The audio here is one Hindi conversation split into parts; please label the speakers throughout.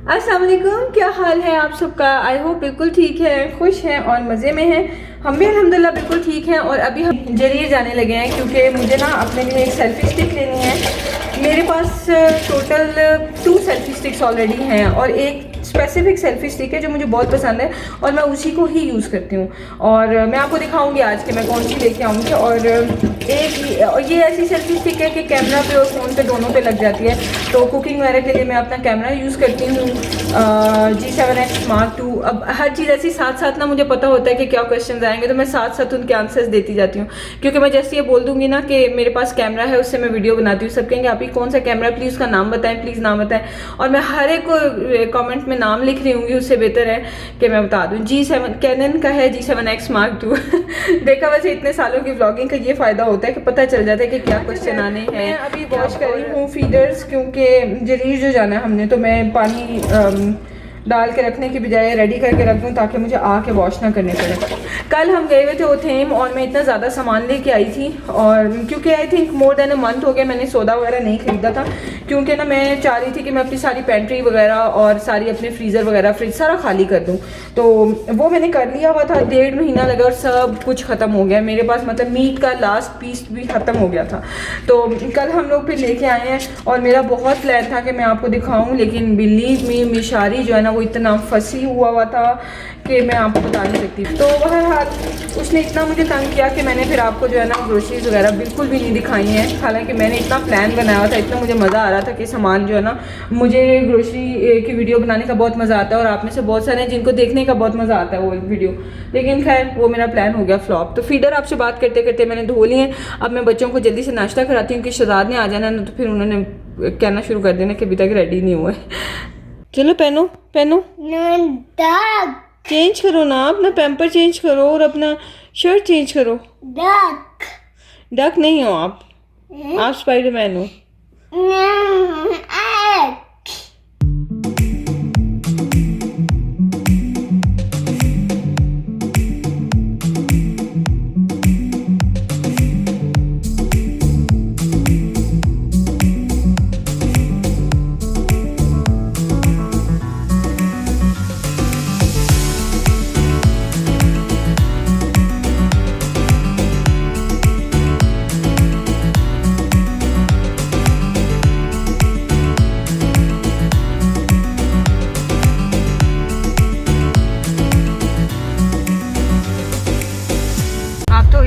Speaker 1: अस्सलाम वालेकुम, क्या हाल है आप सबका। आई होप बिल्कुल ठीक है, खुश हैं और मज़े में हैं। हम भी अल्हम्दुलिल्लाह बिल्कुल ठीक हैं। और अभी हम जरिए जाने लगे हैं क्योंकि मुझे ना अपने लिए एक सेल्फी स्टिक लेनी है। मेरे पास टोटल 2 सेल्फी स्टिक्स ऑलरेडी हैं और एक स्पेसिफिक सेल्फी स्टिक है जो मुझे बहुत पसंद है और मैं उसी को ही यूज़ करती हूँ। और मैं आपको दिखाऊंगी आज कि मैं कौन सी लेके आऊँगी। और ये ऐसी सेल्फी स्टिक है कि कैमरा पे और फ़ोन पे दोनों पे लग जाती है। तो कुकिंग वगैरह के लिए मैं अपना कैमरा यूज़ करती हूँ G7X Mark II। अब हर चीज़ ऐसी साथ साथ ना मुझे पता होता है कि क्या क्वेश्चन आएंगे, तो मैं साथ साथ उनके आंसर्स देती जाती हूँ। क्योंकि मैं जैसे ये बोल दूंगी ना कि मेरे पास कैमरा है, उससे मैं वीडियो बनाती हूँ, सब कहेंगे आप ही कौन सा कैमरा है, प्लीज़ उसका नाम बताएं, प्लीज़ नाम बताएं। और मैं हर एक कमेंट में नाम लिख रही हूँगी, उससे बेहतर है कि मैं बता दूँ। G7 कैनन का है, G7X Mark II। देखा वैसे इतने सालों की व्लॉगिंग का ये फ़ायदा होता है कि पता चल जाता है कि क्या क्वेश्चन आने हैं। मैं अभी वॉश कर रही हूँ फीडर्स, क्योंकि जरीर जो जाना है हमने, तो मैं पानी डाल के रखने की बजाय रेडी करके रख दूँ ताकि मुझे आके वॉश ना करने पड़े। कल हम गए हुए थे ओथेम और मैं इतना ज़्यादा सामान लेके आई थी, और क्योंकि I think more than a month हो गया मैंने सौदा वगैरह नहीं खरीदा था। क्योंकि ना मैं चाह रही थी कि मैं अपनी सारी पेंट्री वगैरह और सारी अपने फ्रीज़र वगैरह फ्रिज सारा खाली कर दूँ। तो वो मैंने कर लिया हुआ था, 1.5 महीना लगा और सब कुछ ख़त्म हो गया मेरे पास। मतलब मीट का लास्ट पीस भी ख़त्म हो गया था। तो कल हम लोग फिर लेके आए हैं और मेरा बहुत प्लान था कि मैं आपको दिखाऊँ, लेकिन बिलीव मी मिशारी जो है ना वो इतना फंसी हुआ था कि मैं आपको बता नहीं सकती। तो बहरहाल उसने इतना मुझे तंग किया कि मैंने फिर आपको जो है ना ग्रोसरीज वगैरह बिल्कुल भी नहीं दिखाई हैं। हालांकि मैंने इतना प्लान बनाया हुआ था, इतना मुझे मज़ा आ रहा था कि सामान जो है ना, मुझे ग्रोसरी की वीडियो बनाने का बहुत मज़ा आता है और आप में से बहुत सारे हैं जिनको देखने का बहुत मज़ा आता है वो वीडियो। लेकिन खैर वो मेरा प्लान हो गया फ्लॉप। तो फीडर आपसे बात करते करते मैंने धो लिए। अब मैं बच्चों को जल्दी से नाश्ता कराती हूँ कि शहजाद ने आ जाना ना, तो फिर उन्होंने कहना शुरू कर देना कि अभी तक रेडी नहीं हुआ है। चलो पहनो पहनो, चेंज करो ना, अपना पैम्पर चेंज करो और अपना शर्ट चेंज करो। डक नहीं हो आप स्पाइडरमैन हो।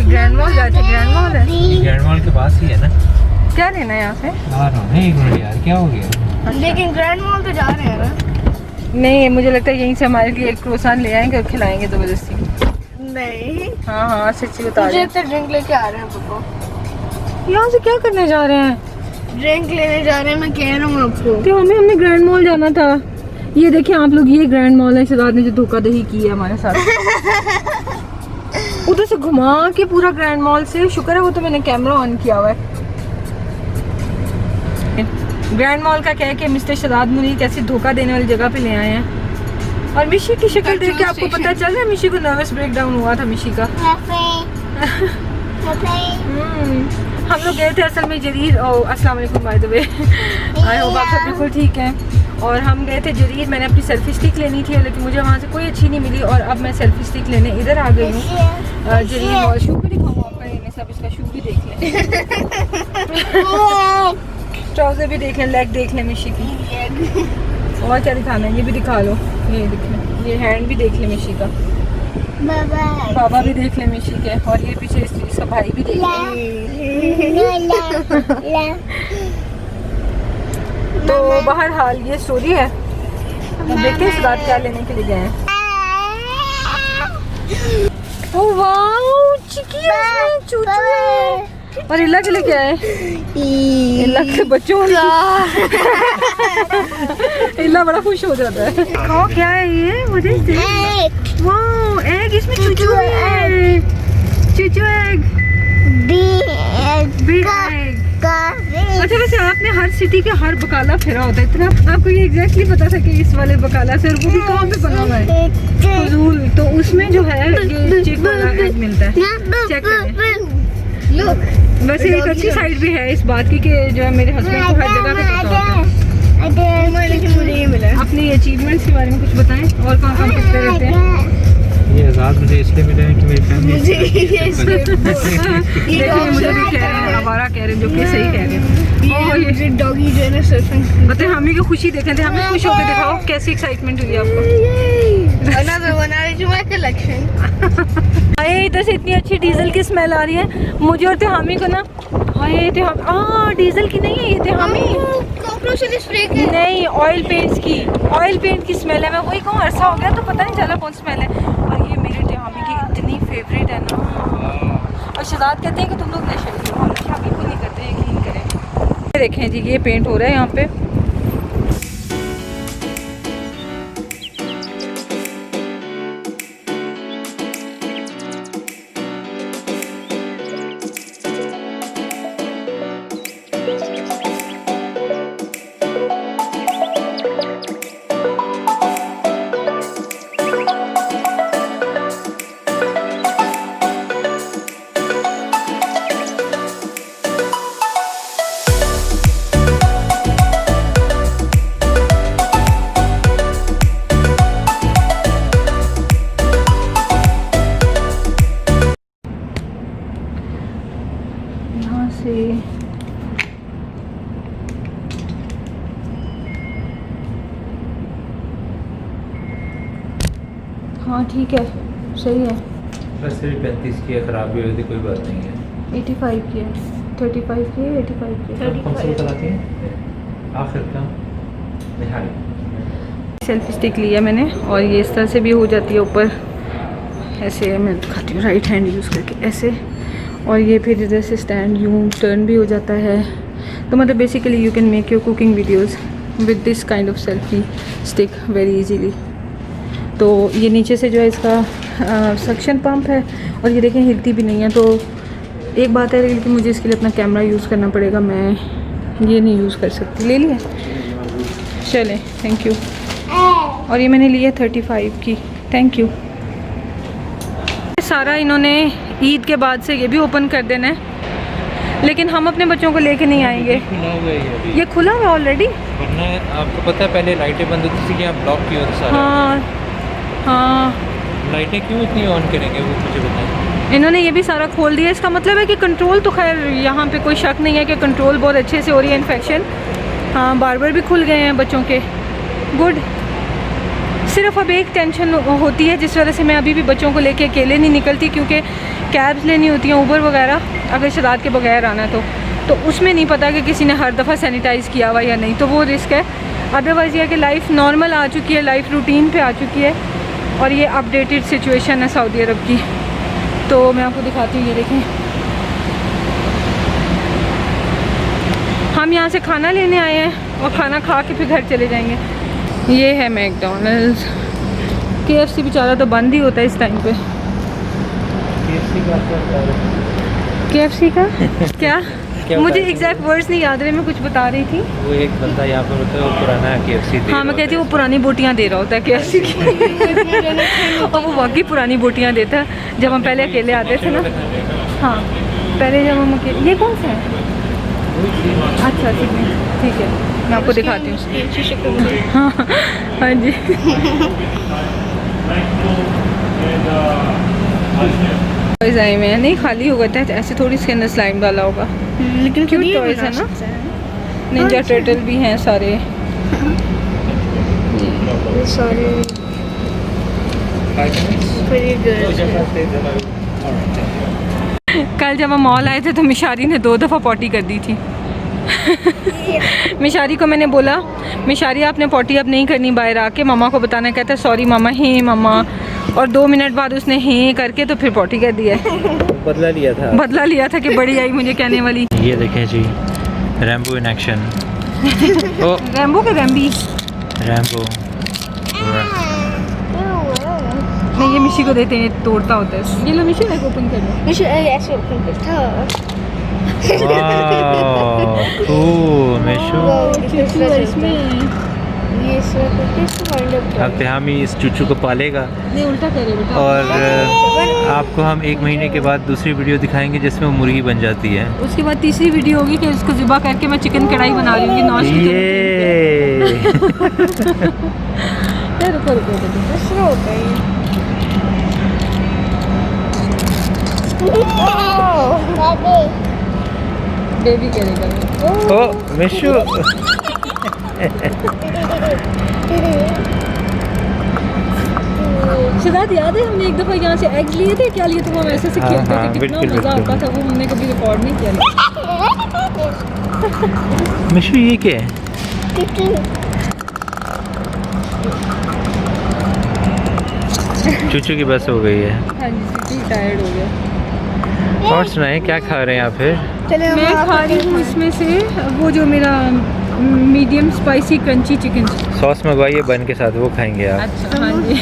Speaker 1: ग्रैंड मॉल गए थे, ग्रैंड मॉल है,
Speaker 2: ग्रैंड मॉल के पास ही है ना।
Speaker 1: क्या लेना है यहाँ से?
Speaker 2: आ रहा हूँ एक मिनट यार, क्या हो गया?
Speaker 1: लेकिन ग्रैंड मॉल तो जा रहे हैं ना। नहीं, मुझे लगता है यहीं से हमारे लिए एक क्रोसान ले आएंगे और खिलाएंगे ज़बरदस्ती।
Speaker 3: नहीं,
Speaker 1: हाँ सच्ची बता रहे हैं।
Speaker 3: मुझे तो ड्रिंक लेके आ रहे हैं पापा।
Speaker 1: यहाँ से क्या करने जा रहे हैं?
Speaker 3: ड्रिंक लेने जा रहे हैं, मैं कह रहा हूँ आपको।
Speaker 1: तो हमने ग्रैंड मॉल जाना था। ये देखिए आप लोग, ये ग्रैंड मॉल है, शहजाद ने जो धोखाधड़ी की है हमारे साथ। उधर से घुमा के पूरा ग्रैंड मॉल से, शुक्र है वो तो मैंने कैमरा ऑन किया हुआ है। ग्रैंड मॉल का कह के मिस्टर शहजाद मुनीर ऐसी धोखा देने वाली जगह पे ले आए हैं। और मिशी की शक्ल देख के आपको पता चल रहा है मिशी को नर्वस ब्रेकडाउन हुआ था मिशी का। हम लोग गए थे असल में जरीर। अस्सलाम वालेकुम by the way, I hope आप सब बिल्कुल ठीक हैं। और हम गए थे जरीर, मैंने अपनी सेल्फी स्टिक लेनी थी लेकिन मुझे वहाँ से कोई अच्छी नहीं मिली और अब मैं सेल्फी स्टिक लेने इधर आ गई हूँ जरीर मॉल। शू भी दिखाऊँ आपका, लेने सब इसका शू भी देख लें, ट्राउजर भी देख लें, लेग देख लें मिशी की। और क्या दिखाना है, ये भी दिखा लो, ये देख लें, ये हैंड भी देख लें मिशी का, बाबा भी देख लें मिशी के, और ये पीछे इसका भाई भी देख लें। तो बहरहाल ये स्टोरी है। अब देखते हैं शहजाद क्या लेने के लिए गए हैं। ओह वाओ, चिकी है, चूचू है। और इल्ला के लिए क्या है? इल्ला के बच्चों इल्ला बड़ा खुश हो जाता है। खाओ, क्या है ये? मुझे वाओ, एग, इसमें चूचू है, चूचू एग, बिग एग। अच्छा वैसे आपने हर सिटी के हर बकाला फिरा होता है, इतना आपको ये एग्जैक्टली पता था कि इस वाले बकाला से, और वो भी कहाँ पे बना हुआ है? फजूल। तो उसमें जो है ये चिक वाला एग मिलता है, चेक करें। वैसे एक अच्छी साइड भी है इस बात की कि जो है मेरे हस्बैंड को हर जगह पे पता होता है।
Speaker 3: लेकिन मुझे ये मिला।
Speaker 1: अपनी अचीवमेंट्स के बारे में कुछ बताएं, और कहाँ कहाँ किससे रहते हैं?
Speaker 2: ये आज़ाद मुझे इसलिए मिले हैं कि मेरी फैमिली
Speaker 3: मुझे ये
Speaker 1: देखिए मुझे भी कह रहे हैं, आवारा कह रहे हैं, जो कि सही कह रहे हैं।
Speaker 3: ये डॉगी जो है ना सर्फिंग।
Speaker 1: बताए हमी की खुशी देखें थे, हमें खुश होकर दिखाओ कैसी एक्साइटमेंट हुई आपको।
Speaker 3: Another one added to my collection.
Speaker 1: हाय इधर से इतनी अच्छी डीजल की स्मेल आ रही है मुझे और तिहामी को ना। हाय डीजल की नहीं है ये, तिहामी
Speaker 3: कॉकरोच स्प्रे के
Speaker 1: नहीं, ऑयल पेंट की, ऑयल पेंट की स्मेल है। मैं वही कहूँ, अरसा हो गया तो पता नहीं चला कौन स्मेल है। और ये मेरे तिहामी की इतनी फेवरेट है ना। और शहजाद कहते हैं कि तुम लोग नशे हो, हम नशा बिल्कुल नहीं करते, यकीन करें। देखें जी ये पेंट हो रहा है यहाँ पे। से हाँ ठीक है, सही है।
Speaker 2: बस सिर्फ 35 की है, खराब भी होती कोई बात नहीं है।
Speaker 1: 85 की है, 35 की है, 85 की है।
Speaker 2: कौन सा चलाती हैं आखिर का निहारी।
Speaker 1: सेल्फी स्टिक लिया मैंने और ये इस तरह से भी हो जाती है ऊपर, ऐसे मैं दिखाती हूँ राइट हैंड यूज़ करके ऐसे। और ये फिर इधर से स्टैंड यूँ टर्न भी हो जाता है। तो मतलब basically you can make your cooking videos with this kind of selfie stick very easily. तो ये नीचे से जो है इसका सक्शन पंप है और ये देखें हिलती भी नहीं है। तो एक बात है लेकिन मुझे इसके लिए अपना कैमरा यूज़ करना पड़ेगा, मैं ये नहीं यूज़ कर सकती। ले लिया, चलें, थैंक यू। और ये मैंने लिया 35 की, थैंक यू। सारा इन्होंने ईद के बाद से ये भी ओपन कर देना है, लेकिन हम अपने बच्चों को लेके नहीं आएंगे।
Speaker 2: खुला हुआ है
Speaker 1: ये खुला हुआ ऑलरेडी।
Speaker 2: वरना आपको पता है पहले लाइटें बंद होती थी कि आप ब्लॉक किए होते सारे।
Speaker 1: हाँ हाँ,
Speaker 2: लाइटें क्यों इतनी ऑन करेंगे वो मुझे बताएं।
Speaker 1: इन्होंने ये भी सारा खोल दिया। इसका मतलब है कि कंट्रोल तो खैर यहाँ पे कोई शक नहीं है कि कंट्रोल बहुत अच्छे से हो रही है इन्फेक्शन। हाँ, बार्बर भी खुल गए हैं बच्चों के, गुड। सिर्फ अब एक टेंशन होती है जिस वजह से मैं अभी भी बच्चों को लेके अकेले नहीं निकलती, क्योंकि कैब्स लेनी होती हैं, ऊबर वगैरह, अगर शहजाद के बगैर आना तो उसमें नहीं पता कि किसी ने हर दफ़ा सैनिटाइज़ किया हुआ या नहीं, तो वो रिस्क है। अदरवाइज़ यह कि लाइफ नॉर्मल आ चुकी है, लाइफ रूटीन पे आ चुकी है और ये अपडेटेड सिचुएशन है सऊदी अरब की। तो मैं आपको दिखाती हूँ, ये देखें, हम यहाँ से खाना लेने आए हैं और खाना खा के फिर घर चले जाएंगे। ये है मैकडॉनल्ड्स। KFC बेचारा तो बंद ही होता है इस टाइम पे। KFC का क्या मुझे एग्जैक्ट वर्ड्स नहीं याद रहे, मैं कुछ बता रही थी।
Speaker 2: वो एक बंदा यहाँ पर होता है, वो पुराना KFC दे
Speaker 1: हाँ, मैं कहती हूँ वो पुरानी बोटियाँ दे रहा होता है KFC की और वो वाकई पुरानी बोटियाँ देता है जब हम पहले अकेले आते थे ना। हाँ, पहले जब हम अकेले। ये कौन सा है? अच्छा ठीक है, मैं आपको दिखाती हूँ। हाँ हाँ जी। टॉयज आए हुए हैं, नहीं खाली होगा था, ऐसे थोड़ी इसके अंदर स्लाइम डाला होगा,
Speaker 3: लेकिन
Speaker 1: क्यूट टॉयज है ना। निंजा टर्टल भी हैं सारे।
Speaker 3: सॉरी
Speaker 1: कल जब हम मॉल आए थे तो मिशारी ने 2 दफ़ा पॉटी कर दी थी। मिशारी को मैंने बोला, मिशारी आपने पॉटी अब नहीं करनी, बाहर आके मामा को बताना। कहता है सॉरी मामा, हे मामा। और 2 मिनट बाद उसने हे करके तो फिर पॉटी कर दिया। बदला लिया था कि बड़ी आई मुझे कहने वाली।
Speaker 2: ये देखें जी, रैम्बो इन एक्शन।
Speaker 1: रैम्बो का रैम्बी
Speaker 2: रैम्बो।
Speaker 1: नहीं, ये मिशी को देते हैं, तोड़ता होता है। ये लो मिशी, लाइक ओपन कर लो।
Speaker 3: मुझे ऐसे ओपन करता है।
Speaker 2: अब तिहामी इस चूचू को पालेगा
Speaker 1: नहीं, उल्टा करे बेटा।
Speaker 2: और आपको हम 1 महीने के बाद दूसरी वीडियो दिखाएंगे जिसमें वो मुर्गी बन जाती है।
Speaker 1: उसके बाद तीसरी वीडियो होगी कि उसको ज़िबा करके मैं चिकन कढ़ाई बना लूँगी नॉन स्टिक। रुको रुको रुको।
Speaker 3: दूसरा होता है ये।
Speaker 1: बेबी करेगा।
Speaker 2: ओ मिशु,
Speaker 1: शिदात याद है हमने एक दफ़ा यहाँ से एग्स लिए थे, क्या लिए थे, हम ऐसे से
Speaker 2: हाँ,
Speaker 1: खेलते
Speaker 2: हाँ,
Speaker 1: थे, कितना
Speaker 2: बिल्कुल,
Speaker 1: मज़ा
Speaker 2: बिल्कुल।
Speaker 1: आता था, वो हमने कभी रिकॉर्ड नहीं किया।
Speaker 2: मिशु ये क्या है? चूचू की बस हो गई है।
Speaker 1: हाँ जी, चूचू टायर्ड हो गया।
Speaker 2: और सुनाए क्या खा रहे हैं आप फिर?
Speaker 3: चले
Speaker 1: मैं खा रही हूँ इसमें से वो जो मेरा medium spicy crunchy chicken.
Speaker 2: Sauce मंगवाइए बन के साथ, वो खाएंगे आप।
Speaker 1: अच्छा हाँ जी।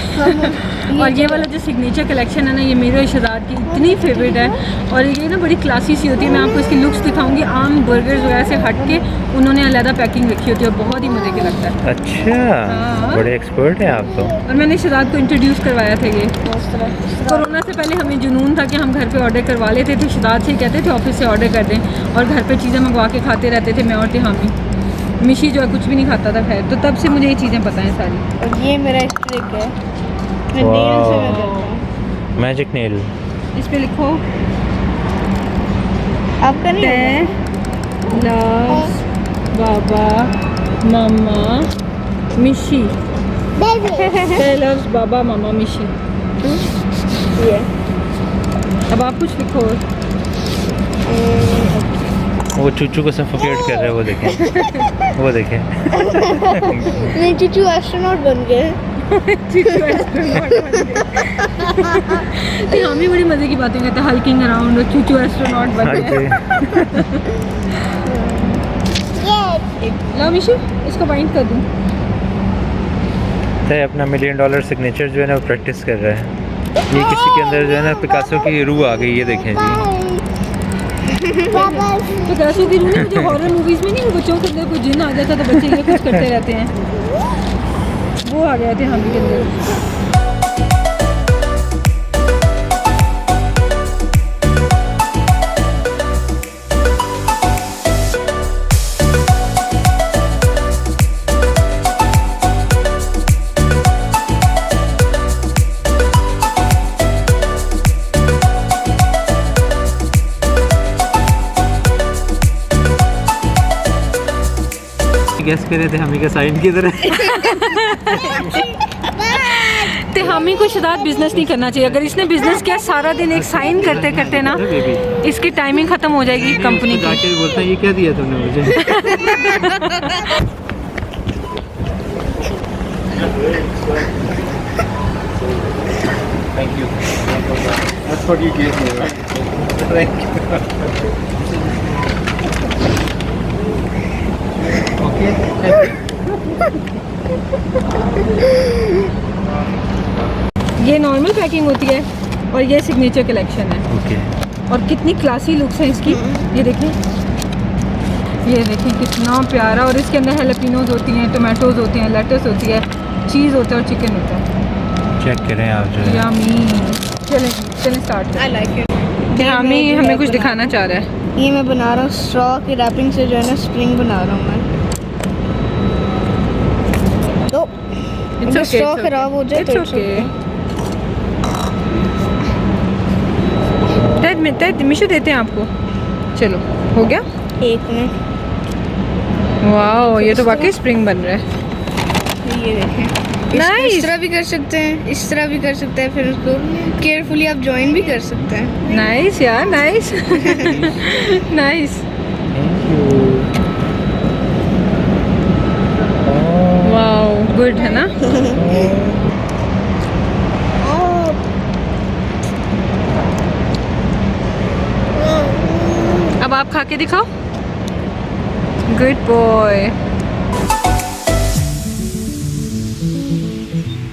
Speaker 1: और ये वाला जो सिग्नेचर कलेक्शन है ना, ये मेरे शहजाद की इतनी फेवरेट है, और ये ना बड़ी क्लासी सी होती है। मैं आपको इसकी लुक्स दिखाऊंगी। आम बर्गर्स वगैरह से हट के उन्होंने अलग पैकिंग रखी होती है और बहुत ही मज़े की लगता है।
Speaker 2: अच्छा,
Speaker 1: हाँ।
Speaker 2: बड़े एक्सपर्ट हैं आप तो।
Speaker 1: और मैंने शहजाद को इंट्रोड्यूस करवाया था ये। कोरोना से पहले हमें जुनून था कि हम घर पे ऑर्डर करवा लेते थे, शहजाद से कहते थे ऑफिस से ऑर्डर कर दें, और घर पे चीज़ें मंगवा के खाते रहते थे मैं और तिहामी। मिशी जो है कुछ भी नहीं खाता था खैर, तो तब से मुझे ये चीज़ें पता हैं सारी।
Speaker 3: और ये मेरा एक ट्रिक है, मैं नेल से मैं करता हूँ।
Speaker 2: Magic nail.
Speaker 1: इस पे लिखो
Speaker 3: आपका नहीं होगा?
Speaker 1: लव्स बाबा मामा मिशी। लव्स बाबा मामा मिशी।
Speaker 3: ये
Speaker 1: अब आप कुछ लिखो।
Speaker 2: वो चूचू को सफोकेट कर रहे हैं, वो देखें। वो देखें।
Speaker 3: नहीं, चूचू एस्ट्रोनॉट बन गए।
Speaker 1: हम ही बड़ी मज़े की बातें करते हैं, हल्किंग अराउंड और चूचू एस्ट्रोनॉट बन
Speaker 2: हाँ
Speaker 1: गए।
Speaker 3: ये
Speaker 1: लो मिशी, इसको बाइंड कर दूँ।
Speaker 2: तो अपना $1 मिलियन सिग्नेचर जो है ना वो प्रैक्टिस कर रहा है। ये किसी के अंदर जो है ना पिकासो की रूह आ गई, ये देखें जी।
Speaker 1: तो कैसे भी नहीं, मुझे हॉरर मूवीज़ में नहीं वो बच्चों के अंदर कोई जिन आ जाता तो बच्चे ये कुछ करते रहते हैं, वो आ गए थे हम के अंदर।
Speaker 2: गेस कर रहे थे हमी का साइन की तरह।
Speaker 1: तो हमें को शहजाद बिजनेस नहीं करना चाहिए। अगर इसने बिजनेस किया सारा दिन एक साइन करते करते ना इसकी टाइमिंग खत्म हो जाएगी कंपनी की।
Speaker 2: जाके बोलता है ये क्या दिया तुमने मुझे? Thank you. That's what you gave me, right? Thank you.
Speaker 1: ये नॉर्मल पैकिंग होती है और ये सिग्नेचर कलेक्शन है।
Speaker 2: ओके।
Speaker 1: और कितनी क्लासी लुक्स है इसकी, ये देखें, ये देखें कितना प्यारा। और इसके अंदर हेलपिनोज होती हैं, टोमेटोज होते हैं, लेटस होती है, चीज़ होता है और चिकन होता है।
Speaker 2: चेक करें आप जो है।
Speaker 1: यम्मी। चलें चलें स्टार्ट
Speaker 3: आई लाइक इट।
Speaker 1: हमें हमें कुछ दिखाना चाह रहा है।
Speaker 3: ये मैं बना रहा हूँ स्ट्रॉ की रैपिंग से, जो है ना स्प्रिंग बना रहा हूँ मैं। तो अगर स्ट्रॉ खराब हो जाए तो
Speaker 1: मिशु देते हैं आपको। चलो हो गया।
Speaker 3: 1 मिनट।
Speaker 1: वाओ, ये तो वाकई स्प्रिंग बन रहा है।
Speaker 3: ये देखें,
Speaker 1: Nice.
Speaker 3: इस तरह भी कर सकते हैं, इस तरह भी कर सकते हैं, फिर उसको केयरफुली आप जॉइन भी कर सकते हैं।
Speaker 1: नाइस यार, नाइस। नाइस। वाओ, गुड है ना। अब आप खा के दिखाओ। Good boy.